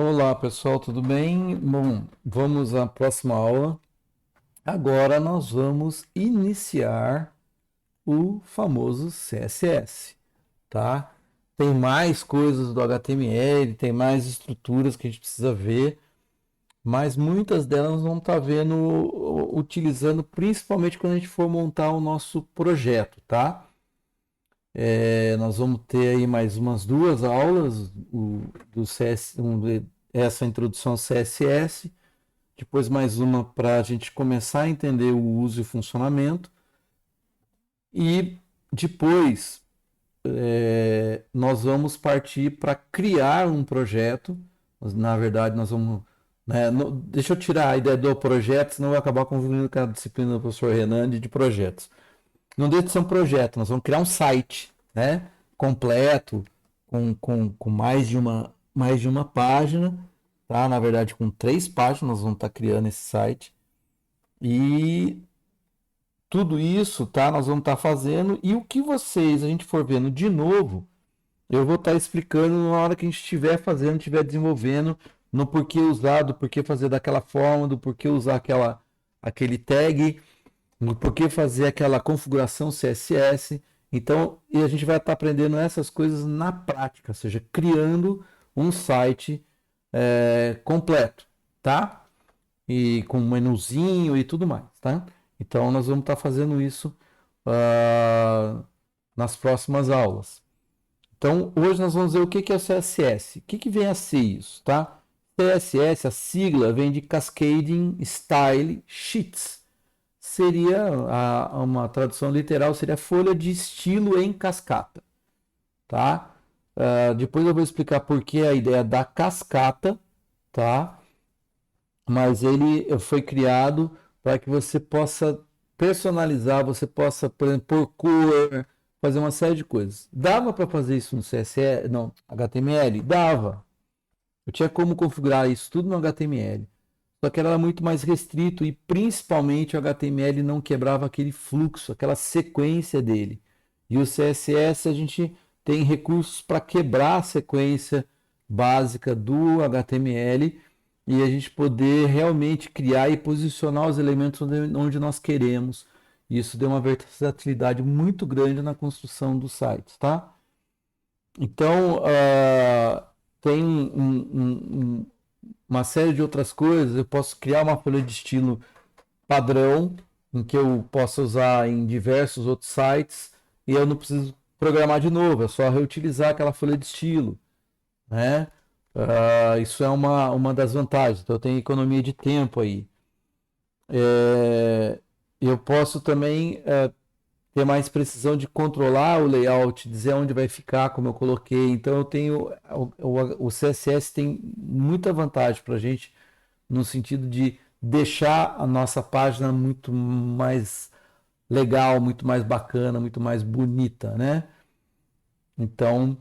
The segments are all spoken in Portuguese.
Olá pessoal, tudo bem? Bom, vamos à próxima aula. Agora nós vamos iniciar o famoso CSS, tá? Tem mais coisas do HTML, tem mais estruturas que a gente precisa ver, mas muitas delas nós vamos estar vendo, utilizando principalmente quando a gente for montar o nosso projeto, tá? Nós vamos ter aí mais umas duas aulas do CS, essa introdução ao CSS. Depois mais uma para a gente começar a entender o uso e funcionamento. E depois nós vamos partir para criar um projeto. Na verdade, nós vamos. Né, deixa eu tirar a ideia do projeto, senão vai acabar confundindo com a disciplina do professor Renan de projetos. Não deixa de ser um projeto, nós vamos criar um site, né, completo, com mais de uma página, tá? Na verdade, com 3 páginas nós vamos estar criando esse site. E tudo isso, tá? Nós vamos estar fazendo. E o que a gente for vendo de novo, eu vou estar explicando na hora que a gente estiver fazendo, estiver desenvolvendo, no porquê usar, do porquê fazer daquela forma, do porquê usar aquele tag, do porquê fazer aquela configuração CSS. Então, e a gente vai estar aprendendo essas coisas na prática, ou seja, criando um site completo, tá? E com um menuzinho e tudo mais, tá? Então nós vamos estar fazendo isso nas próximas aulas. Então hoje nós vamos ver o que é o CSS. O que vem a ser isso, tá? CSS, a sigla vem de Cascading Style Sheets. Seria uma tradução literal, seria folha de estilo em cascata, tá? Depois eu vou explicar por que a ideia da cascata, tá? Mas ele foi criado para que você possa personalizar, você possa, por exemplo, pôr cor, fazer uma série de coisas. Dava para fazer isso no CSS, não, HTML? Dava. Eu tinha como configurar isso tudo no HTML. Só que era muito mais restrito e principalmente o HTML não quebrava aquele fluxo, aquela sequência dele. E o CSS a gente tem recursos para quebrar a sequência básica do HTML e a gente poder realmente criar e posicionar os elementos onde nós queremos. Isso deu uma versatilidade muito grande na construção dos sites, tá? Então, tem uma série de outras coisas. Eu posso criar uma folha de estilo padrão, em que eu possa usar em diversos outros sites, e eu não preciso programar de novo, é só reutilizar aquela folha de estilo, né? Isso é uma das vantagens, então eu tenho economia de tempo aí. Eu posso também ter mais precisão de controlar o layout, dizer onde vai ficar, como eu coloquei. Então eu tenho o CSS tem muita vantagem para a gente no sentido de deixar a nossa página muito mais legal, muito mais bacana, muito mais bonita, né? Então,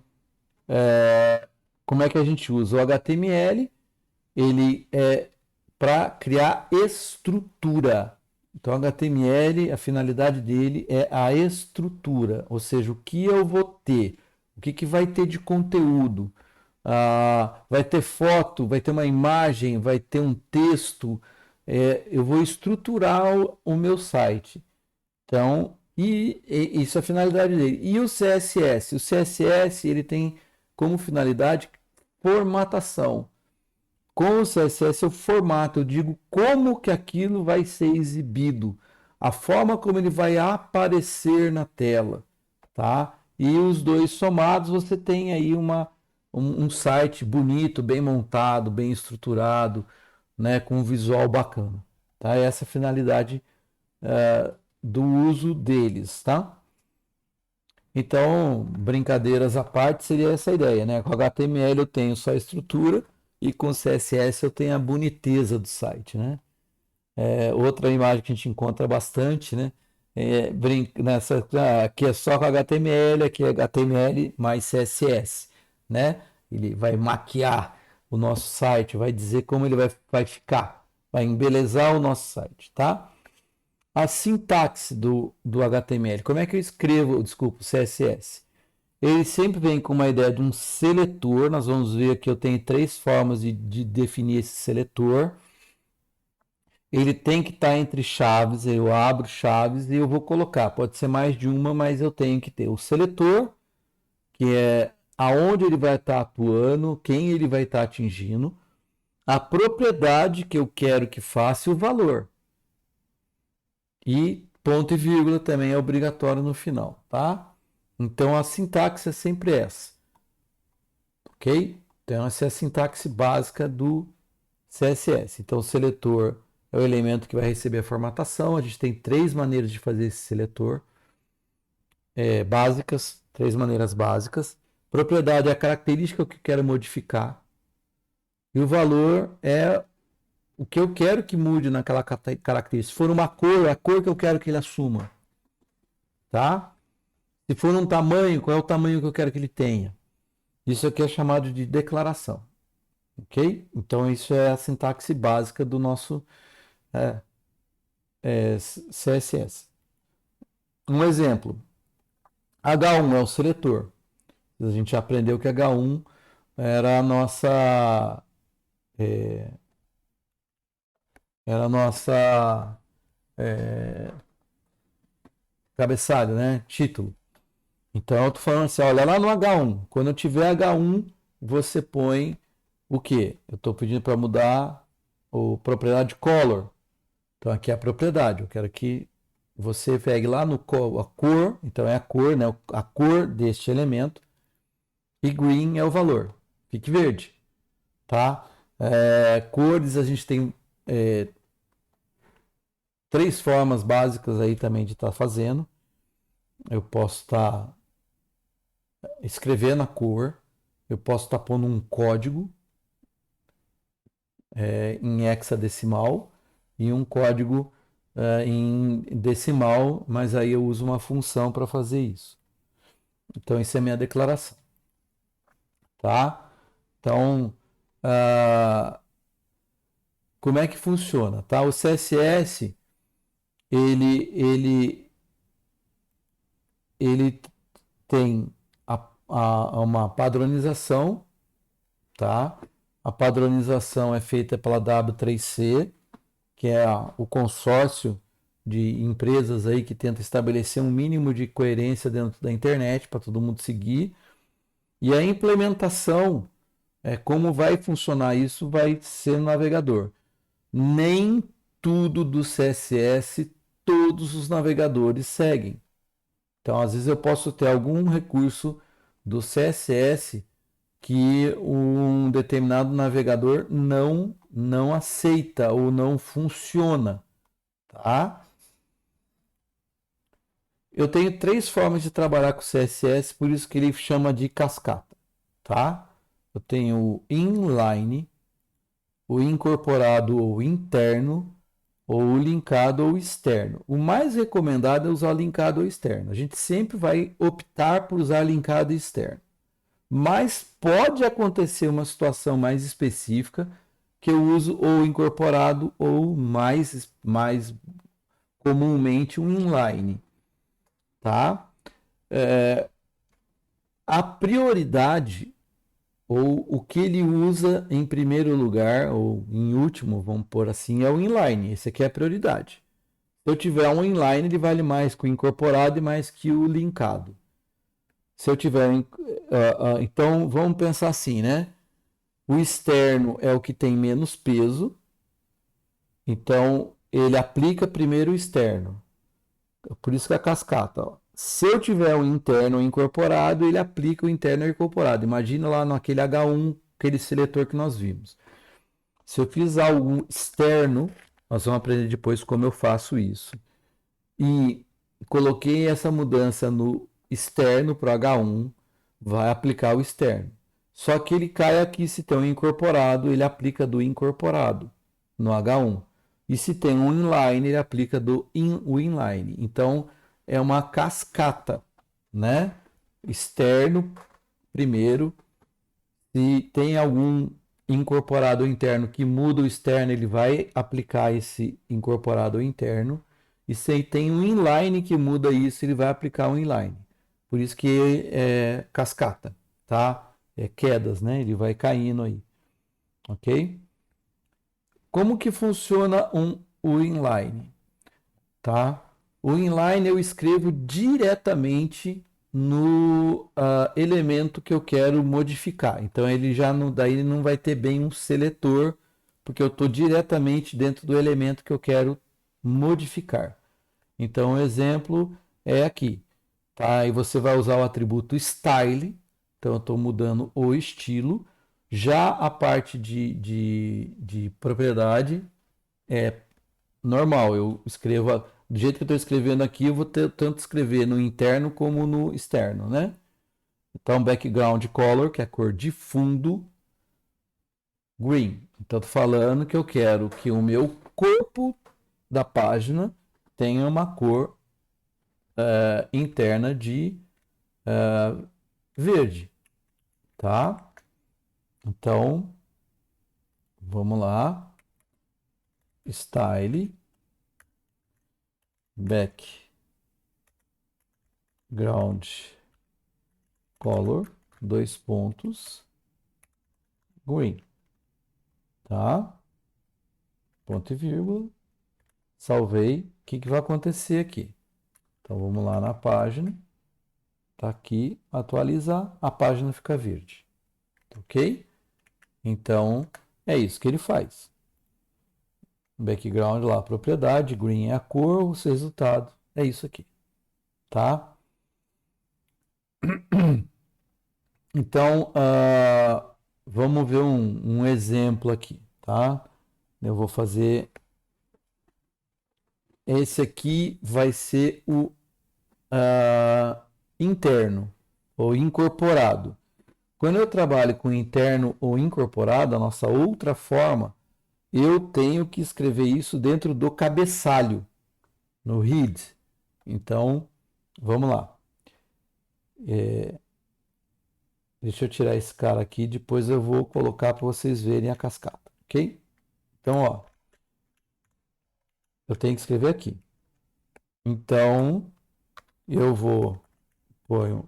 como é que a gente usa? O HTML, ele é para criar estrutura. Então, o HTML, a finalidade dele é a estrutura, ou seja, o que eu vou ter, o que vai ter de conteúdo. Vai ter foto, vai ter uma imagem, vai ter um texto. Eu vou estruturar o meu site. Então, isso é a finalidade dele. E o CSS? O CSS ele tem como finalidade formatação. Com o CSS eu formato, eu digo como que aquilo vai ser exibido, a forma como ele vai aparecer na tela, tá? E os dois somados você tem aí um site bonito, bem montado, bem estruturado, né, com um visual bacana, tá? Essa é a finalidade do uso deles, tá? Então, brincadeiras à parte, seria essa a ideia, né? Com HTML eu tenho só a estrutura e com CSS eu tenho a boniteza do site, né? Outra imagem que a gente encontra bastante, né? Aqui é só com HTML, aqui é HTML mais CSS, né? Ele vai maquiar o nosso site, vai dizer como ele vai ficar, vai embelezar o nosso site, tá? A sintaxe do HTML. Como é que eu escrevo, desculpa, CSS? Ele sempre vem com uma ideia de um seletor. Nós vamos ver que eu tenho três formas de definir esse seletor. Ele tem que estar entre chaves, eu abro chaves e eu vou colocar. Pode ser mais de uma, mas eu tenho que ter o seletor, que é aonde ele vai estar atuando, quem ele vai estar atingindo, a propriedade que eu quero que faça e o valor. E ponto e vírgula também é obrigatório no final, tá? Então a sintaxe é sempre essa, ok? Então essa é a sintaxe básica do CSS. Então o seletor é o elemento que vai receber a formatação. A gente tem três maneiras de fazer esse seletor básicas, três maneiras básicas. Propriedade é a característica que eu quero modificar. E o valor é o que eu quero que mude naquela característica. Se for uma cor, é a cor que eu quero que ele assuma. Tá? Se for um tamanho, qual é o tamanho que eu quero que ele tenha? Isso aqui é chamado de declaração. Ok? Então, isso é a sintaxe básica do nosso CSS. Um exemplo. H1 é o seletor. A gente aprendeu que H1 era a nossa era a nossa cabeçalho, né? Título. Então eu tô falando assim, olha lá no H1. Quando eu tiver H1, você põe o quê? Eu estou pedindo para mudar o propriedade color. Então aqui é a propriedade. Eu quero que você pegue lá no a cor, então é a cor, né? A cor deste elemento. E green é o valor. Fique verde, tá? Cores a gente tem três formas básicas aí também de estar fazendo. Eu posso estar escrevendo a cor, eu posso estar pondo um código em hexadecimal e um código em decimal, mas aí eu uso uma função para fazer isso. Então, isso é minha declaração. Tá? Então, como é que funciona? Tá? O CSS, ele tem uma padronização, tá? A padronização é feita pela W3C, que é o consórcio de empresas aí que tenta estabelecer um mínimo de coerência dentro da internet para todo mundo seguir. E a implementação, como vai funcionar isso, vai ser no navegador. Nem tudo do CSS todos os navegadores seguem. Então, às vezes eu posso ter algum recurso do CSS que um determinado navegador não aceita ou não funciona, tá? Eu tenho três formas de trabalhar com CSS, por isso que ele chama de cascata, tá? Eu tenho o inline, o incorporado ou interno, ou o linkado ou externo. O mais recomendado é usar linkado ou externo. A gente sempre vai optar por usar linkado e externo. Mas pode acontecer uma situação mais específica que eu uso ou incorporado ou mais comumente um inline, tá? A prioridade ou o que ele usa em primeiro lugar ou em último, vamos pôr assim, é o inline. Esse aqui é a prioridade. Se eu tiver um inline, ele vale mais que o incorporado e mais que o linkado. Se eu tiver. Então, vamos pensar assim, né? O externo é o que tem menos peso, então ele aplica primeiro o externo. Por isso que é a cascata. Ó. Se eu tiver um interno incorporado, ele aplica o interno incorporado. Imagina lá naquele H1, aquele seletor que nós vimos. Se eu fiz algo externo, nós vamos aprender depois como eu faço isso. E coloquei essa mudança no externo para o H1, vai aplicar o externo. Só que ele cai aqui se tem um incorporado, ele aplica do incorporado no H1. E se tem um inline, ele aplica o inline. Então é uma cascata, né? Externo primeiro. Se tem algum incorporado interno que muda o externo, ele vai aplicar esse incorporado interno. E se tem um inline que muda isso, ele vai aplicar um inline. Por isso que é cascata, tá? É quedas, né? Ele vai caindo aí, ok? Como que funciona o inline, tá? O inline eu escrevo diretamente no elemento que eu quero modificar. Então ele já não, daí ele não vai ter bem um seletor, porque eu estou diretamente dentro do elemento que eu quero modificar. Então o exemplo é aqui, tá? E você vai usar o atributo style. Então eu estou mudando o estilo. Já a parte de propriedade é normal. Eu escrevo do jeito que eu estou escrevendo aqui, eu vou ter, tanto escrever no interno como no externo, né? Então, background color, que é a cor de fundo, green. Então, estou falando que eu quero que o meu corpo da página tenha uma cor interna de verde, tá? Então, vamos lá. Style, background color, dois pontos, green, tá? Ponto e vírgula. Salvei. O que que vai acontecer aqui? Então vamos lá na página. Tá aqui, atualizar, a página fica verde. Ok? Então é isso que ele faz. Background lá, propriedade, green é a cor, o seu resultado é isso aqui. Tá? Então vamos ver um exemplo aqui. Tá? Eu vou fazer. Esse aqui vai ser o interno ou incorporado. Quando eu trabalho com interno ou incorporado, a nossa outra forma, eu tenho que escrever isso dentro do cabeçalho, no head. Então, vamos lá. Deixa eu tirar esse cara aqui, depois eu vou colocar para vocês verem a cascata, ok? Então, ó, eu tenho que escrever aqui. Então, eu vou pôr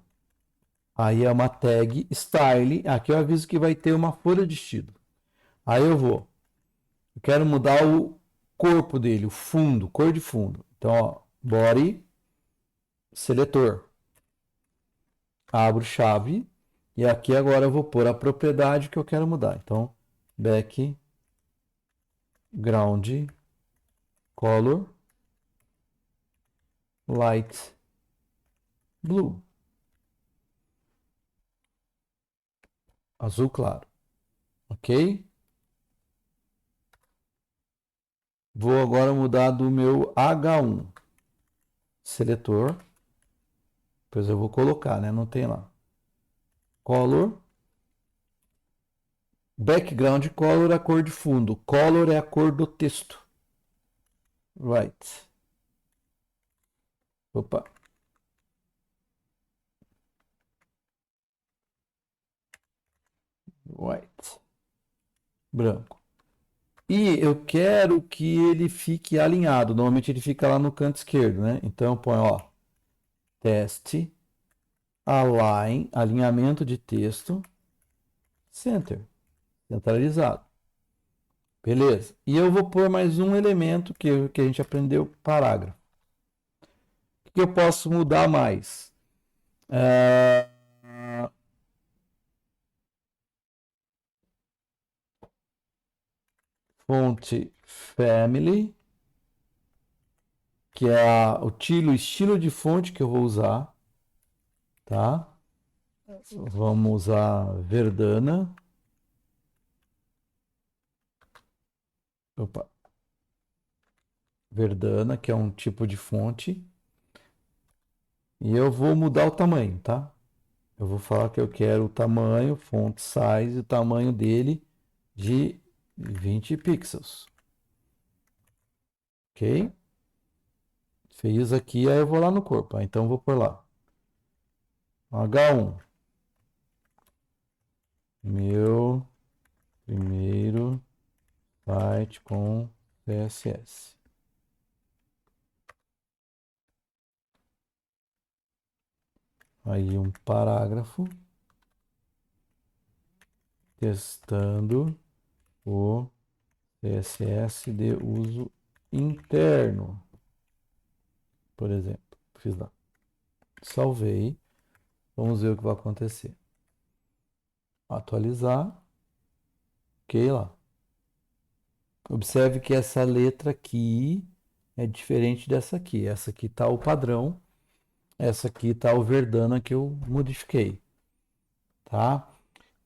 aí é uma tag style, aqui eu aviso que vai ter uma folha de estilo. Aí eu quero mudar o corpo dele, o fundo, cor de fundo. Então, ó, body, seletor. Abro chave. E aqui agora eu vou pôr a propriedade que eu quero mudar. Então, background color light blue. Azul claro. Ok? Vou agora mudar do meu H1. Seletor. Depois eu vou colocar, né? Não tem lá. Color. Background color é a cor de fundo. Color é a cor do texto. Right. Opa. White. Branco. E eu quero que ele fique alinhado. Normalmente ele fica lá no canto esquerdo, né? Então eu ponho, ó, teste, align, alinhamento de texto, center, centralizado. Beleza. E eu vou pôr mais um elemento que a gente aprendeu, parágrafo. O que eu posso mudar mais? Fonte family, que é o estilo de fonte que eu vou usar, tá? Vamos usar Verdana. Opa. Verdana, que é um tipo de fonte. E eu vou mudar o tamanho, tá? Eu vou falar que eu quero o tamanho, font size, o tamanho dele de 20 pixels. Ok? Fiz aqui, aí eu vou lá no corpo. Então eu vou por lá. H1. Meu primeiro site com CSS. Aí um parágrafo testando o CSS de uso interno, por exemplo. Fiz lá. Salvei. Vamos ver o que vai acontecer. Atualizar. Ok lá. Observe que essa letra aqui é diferente dessa aqui. Essa aqui está o padrão. Essa aqui está o Verdana que eu modifiquei. Tá?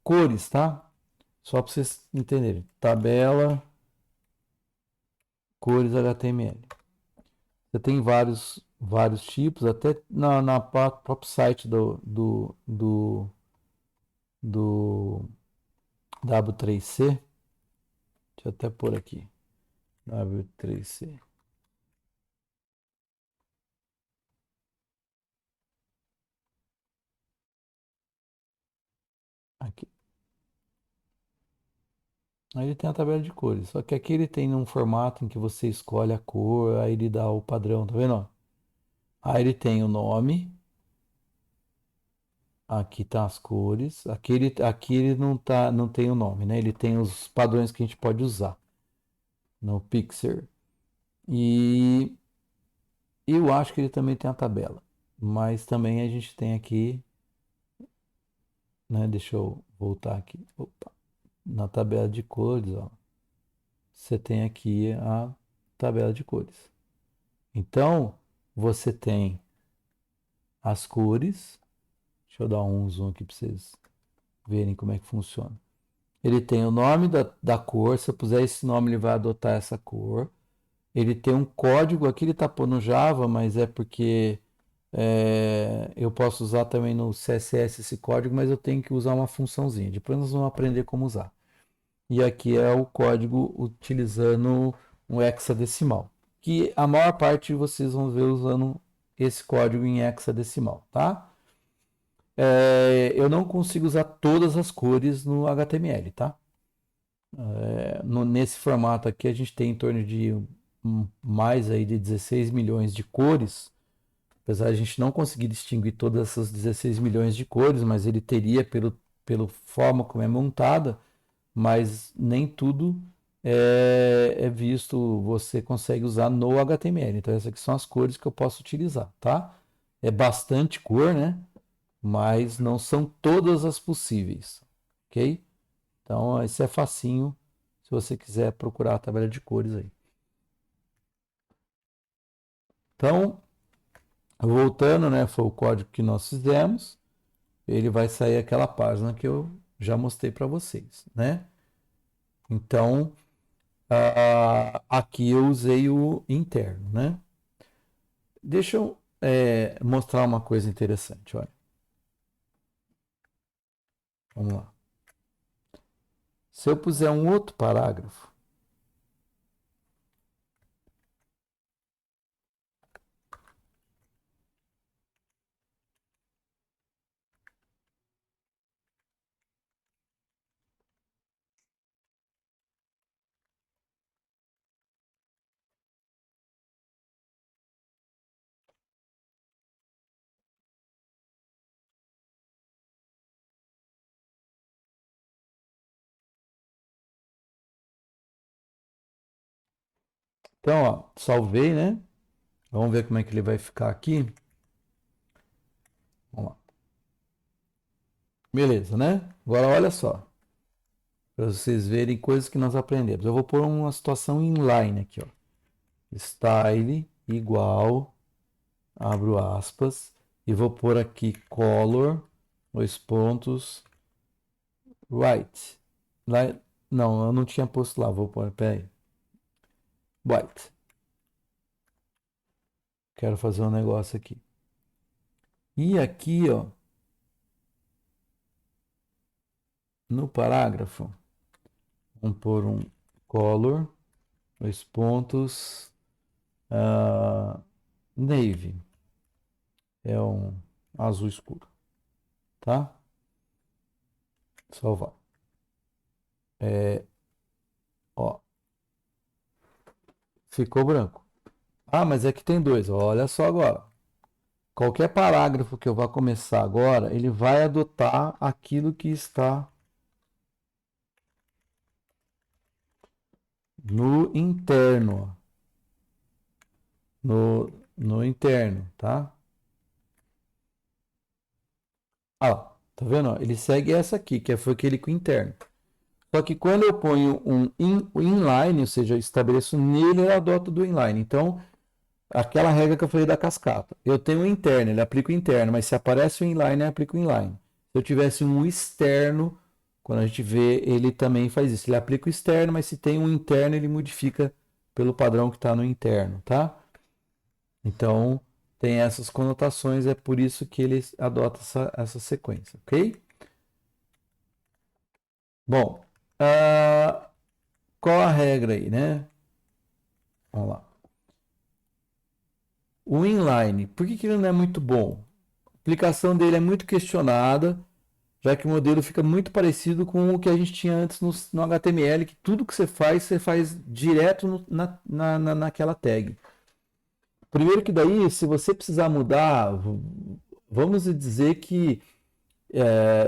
Cores, tá? Só para vocês entenderem. Tabela, cores HTML. Você tem vários tipos, até na próprio site do W3C. Deixa eu até pôr aqui. W3C. Aqui. Aí ele tem a tabela de cores. Só que aqui ele tem um formato em que você escolhe a cor, aí ele dá o padrão, tá vendo? Aí ele tem o nome. Aqui tá as cores. Aqui ele não tem o nome, né? Ele tem os padrões que a gente pode usar no Pixel. E eu acho que ele também tem a tabela. Mas também a gente tem aqui, né? Deixa eu voltar aqui. Opa. Na tabela de cores, ó. Você tem aqui a tabela de cores. Então, você tem as cores. Deixa eu dar um zoom aqui para vocês verem como é que funciona. Ele tem o nome da cor. Se eu puser esse nome, ele vai adotar essa cor. Ele tem um código. Aqui ele está pondo Java, mas é porque eu posso usar também no CSS esse código, mas eu tenho que usar uma funçãozinha. Depois nós vamos aprender como usar. E aqui é o código utilizando um hexadecimal, que a maior parte de vocês vão ver usando esse código em hexadecimal, tá? Eu não consigo usar todas as cores no HTML, tá? Nesse formato aqui a gente tem em torno de mais aí de 16 milhões de cores, apesar de a gente não conseguir distinguir todas essas 16 milhões de cores, mas ele teria pelo forma como é montada, mas nem tudo é visto, você consegue usar no HTML. Então essas aqui são as cores que eu posso utilizar, tá? É bastante cor, né? Mas não são todas as possíveis, ok? Então isso é facinho, se você quiser procurar a tabela de cores aí. Então, voltando, né? Foi o código que nós fizemos. Ele vai sair aquela página que eu já mostrei para vocês, né? Então, aqui eu usei o interno, né? Deixa eu mostrar uma coisa interessante, olha. Vamos lá. Se eu puser um outro parágrafo, então, ó, salvei, né? Vamos ver como é que ele vai ficar aqui. Vamos lá. Beleza, né? Agora olha só, para vocês verem coisas que nós aprendemos. Eu vou pôr uma situação inline aqui, ó. Style igual, abro aspas, e vou pôr aqui color, dois pontos, white. Não, eu não tinha posto lá, vou pôr, peraí. White. Quero fazer um negócio aqui. E aqui, ó, no parágrafo, vamos pôr um color, dois pontos, navy. É um azul escuro, tá? Salvar. Ó, ficou branco. Ah, mas é que tem dois. Olha só agora. qualquer parágrafo que eu vá começar agora, ele vai adotar aquilo que está no interno, no interno, tá? Ah, tá vendo? Ó? Ele segue essa aqui, que foi aquele com interno. Só que quando eu ponho o inline, ou seja, eu estabeleço nele, ele adota do inline. Então, aquela regra que eu falei da cascata. Eu tenho o interno, ele aplica o interno, mas se aparece o inline, eu aplico o inline. Se eu tivesse um externo, quando a gente vê, ele também faz isso. Ele aplica o externo, mas se tem um interno, ele modifica pelo padrão que está no interno, tá? Então, tem essas conotações, é por isso que ele adota essa sequência, ok? Bom, qual a regra aí, né? Vamos lá. O inline, por que ele não é muito bom? A aplicação dele é muito questionada, já que o modelo fica muito parecido com o que a gente tinha antes no HTML, que tudo que você faz direto naquela tag. Primeiro que daí, se você precisar mudar, vamos dizer que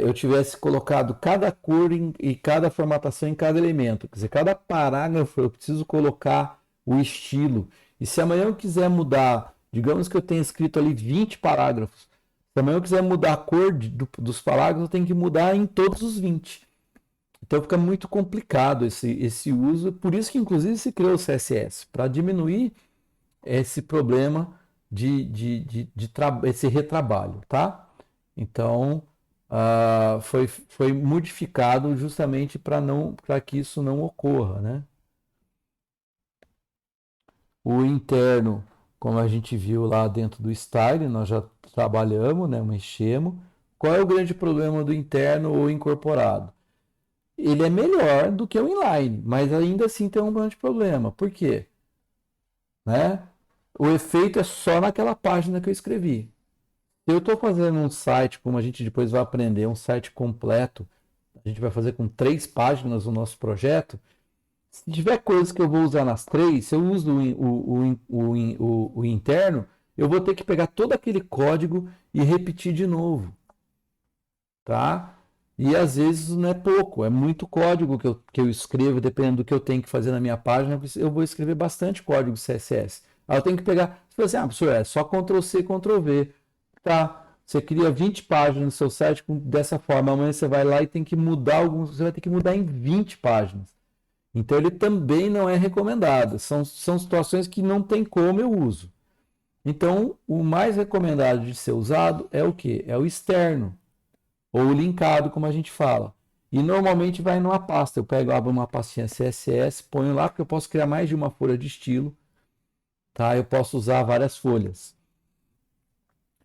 eu tivesse colocado cada cor e cada formatação em cada elemento. Quer dizer, cada parágrafo eu preciso colocar o estilo. E se amanhã eu quiser mudar, digamos que eu tenha escrito ali 20 parágrafos, se amanhã eu quiser mudar a cor dos parágrafos, eu tenho que mudar em todos os 20. Então fica muito complicado esse uso, por isso que inclusive se criou o CSS, para diminuir esse problema de esse retrabalho, tá? Então, foi modificado justamente para que isso não ocorra, né? O interno, como a gente viu lá dentro do style, nós já trabalhamos, né, mexemos. Qual é o grande problema do interno ou incorporado? Ele é melhor do que o inline, mas ainda assim tem um grande problema. Por quê? Né? O efeito é só naquela página que eu escrevi. Se eu estou fazendo um site, como a gente depois vai aprender, um site completo, a gente vai fazer com 3 páginas o nosso projeto. Se tiver coisas que eu vou usar nas 3, se eu uso o interno, eu vou ter que pegar todo aquele código e repetir de novo, tá? E às vezes não é pouco, é muito código que eu escrevo, dependendo do que eu tenho que fazer na minha página, eu vou escrever bastante código CSS. Aí eu tenho que pegar, você fala assim, professor, é só Ctrl+C, Ctrl+V. Tá, você cria 20 páginas no seu site dessa forma, amanhã você vai lá e tem que mudar alguns, você vai ter que mudar em 20 páginas. Então ele também não é recomendado. São situações que não tem como eu uso. Então, o mais recomendado de ser usado é o que? É o externo, ou linkado, como a gente fala. E normalmente vai numa pasta. Eu pego, abro uma pastinha CSS, ponho lá, porque eu posso criar mais de uma folha de estilo. Tá? Eu posso usar várias folhas.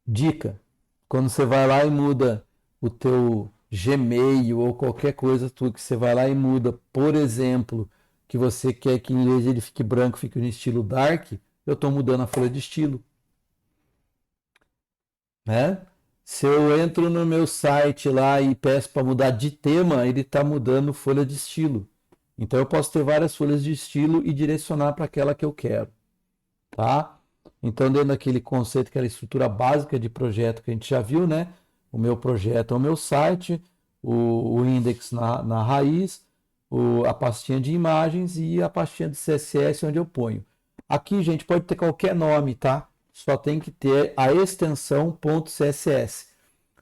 Dica: quando você vai lá e muda o teu Gmail ou qualquer coisa que você vai lá e muda, por exemplo, que você quer que em vez de ele fique branco, fique no estilo dark, eu estou mudando a folha de estilo, né? Se eu entro no meu site lá e peço para mudar de tema, ele está mudando folha de estilo. Então eu posso ter várias folhas de estilo e direcionar para aquela que eu quero, tá? Então, dentro daquele conceito, aquela estrutura básica de projeto que a gente já viu, né? O meu projeto é o meu site, o index na raiz, a pastinha de imagens e a pastinha de CSS onde eu ponho. Aqui, gente, pode ter qualquer nome, tá? Só tem que ter a extensão .css.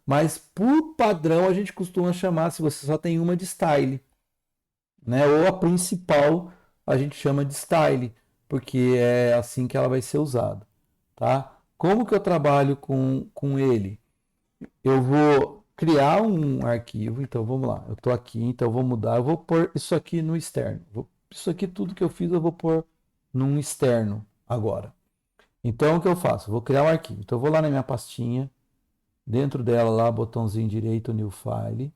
Mas, por padrão, a gente costuma chamar, se você só tem uma, de style, né? Ou a principal a gente chama de style, porque é assim que ela vai ser usada, tá? Como que eu trabalho com ele? Eu vou criar um arquivo, então vamos lá, eu estou aqui, então eu vou mudar, eu vou pôr isso aqui no externo. Isso aqui, tudo que eu fiz, eu vou pôr num externo agora. Então o que eu faço? Eu vou criar um arquivo. Então eu vou lá na minha pastinha, dentro dela lá, botãozinho direito, new file,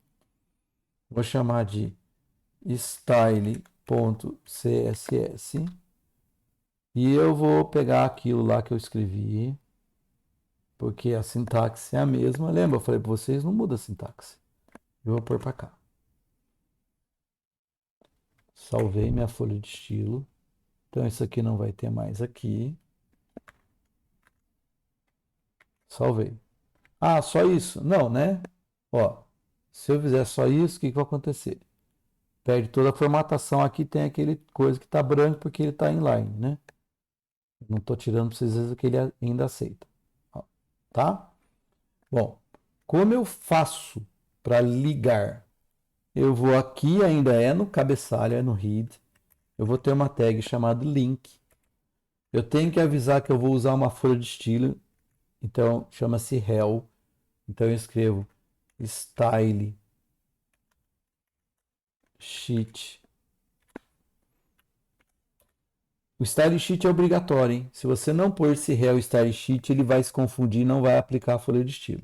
vou chamar de style.css e eu vou pegar aquilo lá que eu escrevi, porque a sintaxe é a mesma. Lembra? Eu falei para vocês, não muda a sintaxe. Eu vou pôr para cá. Salvei minha folha de estilo. Então isso aqui não vai ter mais aqui. Salvei. Ah, só isso? Não, né? Ó, se eu fizer só isso, o que que vai acontecer? Perde toda a formatação. Aqui tem aquele coisa que está branco porque ele está inline, né? Não estou tirando para vocês verem que ele ainda aceita. Ó, tá? Bom, como eu faço para ligar? Eu vou aqui, ainda é no cabeçalho, é no head. Eu vou ter uma tag chamada link. Eu tenho que avisar que eu vou usar uma folha de estilo. Então, chama-se hell. Então, eu escrevo style sheet. O style sheet é obrigatório, hein? Se você não pôr esse hell style sheet, ele vai se confundir e não vai aplicar a folha de estilo.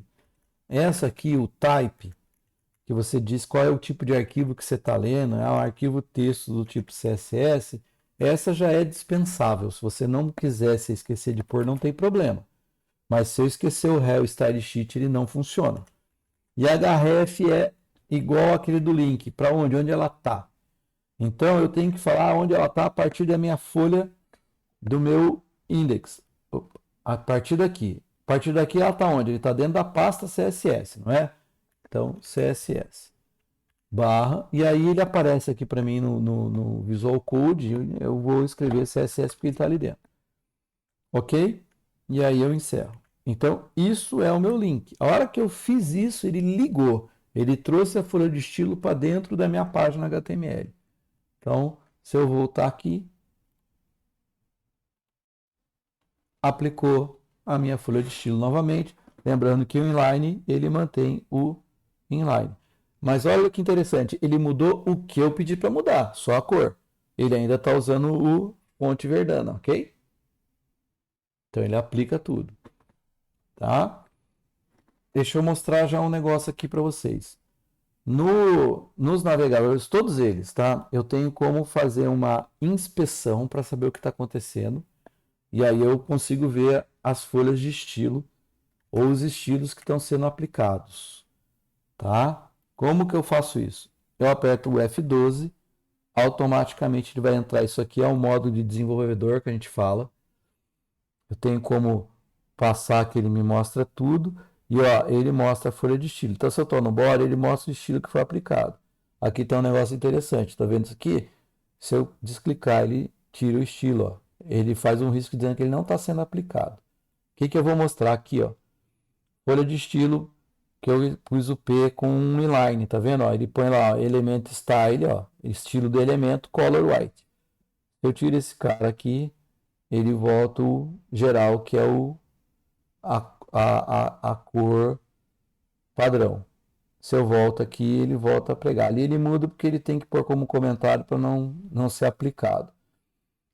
Essa aqui, o type, que você diz qual é o tipo de arquivo que você está lendo, é um arquivo texto do tipo CSS, essa já é dispensável. Se você não quiser se esquecer de pôr, não tem problema. Mas se eu esquecer o hell style sheet, ele não funciona. E a href é igual aquele do link, para onde? Onde ela está. Então eu tenho que falar onde ela está a partir da minha folha do meu index. A partir daqui. A partir daqui ela está onde? Ele está dentro da pasta CSS, não é? Então, CSS. Barra. E aí ele aparece aqui para mim no Visual Code. Eu vou escrever CSS porque ele está ali dentro. Ok? E aí eu encerro. Então, isso é o meu link. A hora que eu fiz isso, ele ligou. Ele trouxe a folha de estilo para dentro da minha página HTML. Então, se eu voltar aqui, aplicou a minha folha de estilo novamente. Lembrando que o inline, ele mantém o inline. Mas olha que interessante, ele mudou o que eu pedi para mudar, só a cor. Ele ainda está usando o fonte Verdana, ok? Então ele aplica tudo, tá? Deixa eu mostrar já um negócio aqui para vocês. Nos navegadores, todos eles, tá? Eu tenho como fazer uma inspeção para saber o que está acontecendo. E aí eu consigo ver as folhas de estilo ou os estilos que estão sendo aplicados, tá? Como que eu faço isso? Eu aperto o F12, automaticamente ele vai entrar. Isso aqui é o modo de desenvolvedor que a gente fala. Eu tenho como passar que ele me mostra tudo e ó, ele mostra a folha de estilo. Então, se eu estou no body, ele mostra o estilo que foi aplicado. Aqui tem um negócio interessante, tá vendo isso aqui? Se eu desclicar, ele tira o estilo, ó. Ele faz um risco dizendo que ele não está sendo aplicado. O que que eu vou mostrar aqui, ó? Folha de estilo que eu pus o P com um inline, tá vendo? Ó, ele põe lá, ó, elemento style, ó, estilo do elemento, color white. Eu tiro esse cara aqui, ele volta o geral, que é a cor padrão. Se eu volto aqui, ele volta a pregar. Ali ele muda porque ele tem que pôr como comentário para não ser aplicado.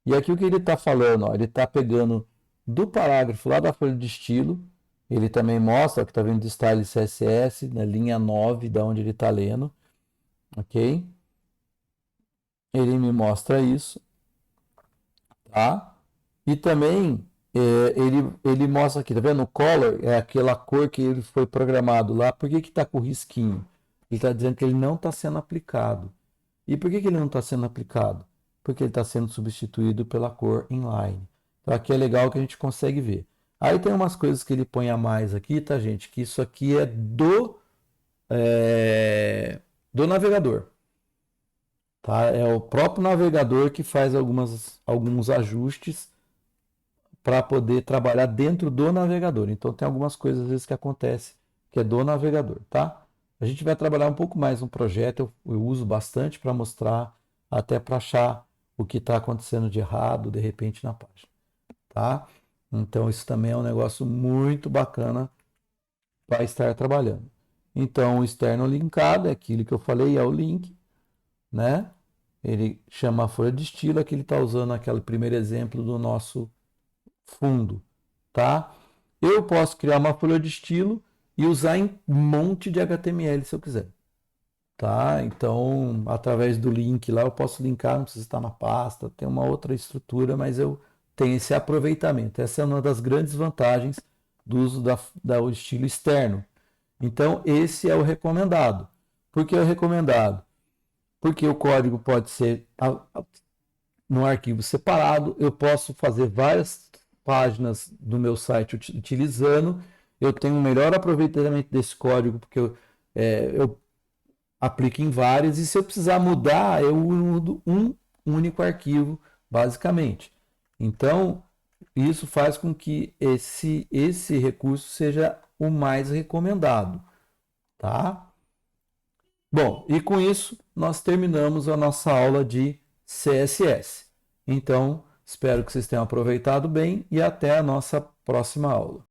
E aqui o que ele está falando, ó, ele está pegando do parágrafo lá da folha de estilo, ele também mostra, ó, que está vendo de style CSS, na linha 9, da onde ele está lendo, ok? Ele me mostra isso, tá? E também ele mostra aqui, tá vendo? O color é aquela cor que ele foi programado lá. Por que que está com risquinho? Ele está dizendo que ele não está sendo aplicado. E por que que ele não está sendo aplicado? Porque ele está sendo substituído pela cor inline. Então aqui é legal que a gente consegue ver. Aí tem umas coisas que ele põe a mais aqui, tá, gente? Que isso aqui é do navegador. Tá? É o próprio navegador que faz alguns ajustes para poder trabalhar dentro do navegador. Então tem algumas coisas às vezes que acontece que é do navegador, tá? A gente vai trabalhar um pouco mais no projeto, eu uso bastante para mostrar, até para achar o que está acontecendo de errado de repente na página, tá? Então isso também é um negócio muito bacana para estar trabalhando. Então o externo linkado é aquilo que eu falei, é o link, né? Ele chama a folha de estilo, aqui ele está usando aquele primeiro exemplo do nosso fundo, tá? Eu posso criar uma folha de estilo e usar em um monte de HTML se eu quiser, tá? Então, através do link lá eu posso linkar, não precisa estar na pasta, tem uma outra estrutura, mas eu tenho esse aproveitamento. Essa é uma das grandes vantagens do uso do estilo externo. Então, esse é o recomendado. Por que é o recomendado? Porque o código pode ser num arquivo separado, eu posso fazer várias páginas do meu site utilizando eu tenho um melhor aproveitamento desse código, porque eu aplico em várias, e se eu precisar mudar, eu uso um único arquivo, basicamente. Então, isso faz com que esse recurso seja o mais recomendado, tá? Bom, e com isso nós terminamos a nossa aula de CSS. Então, espero que vocês tenham aproveitado bem e até a nossa próxima aula.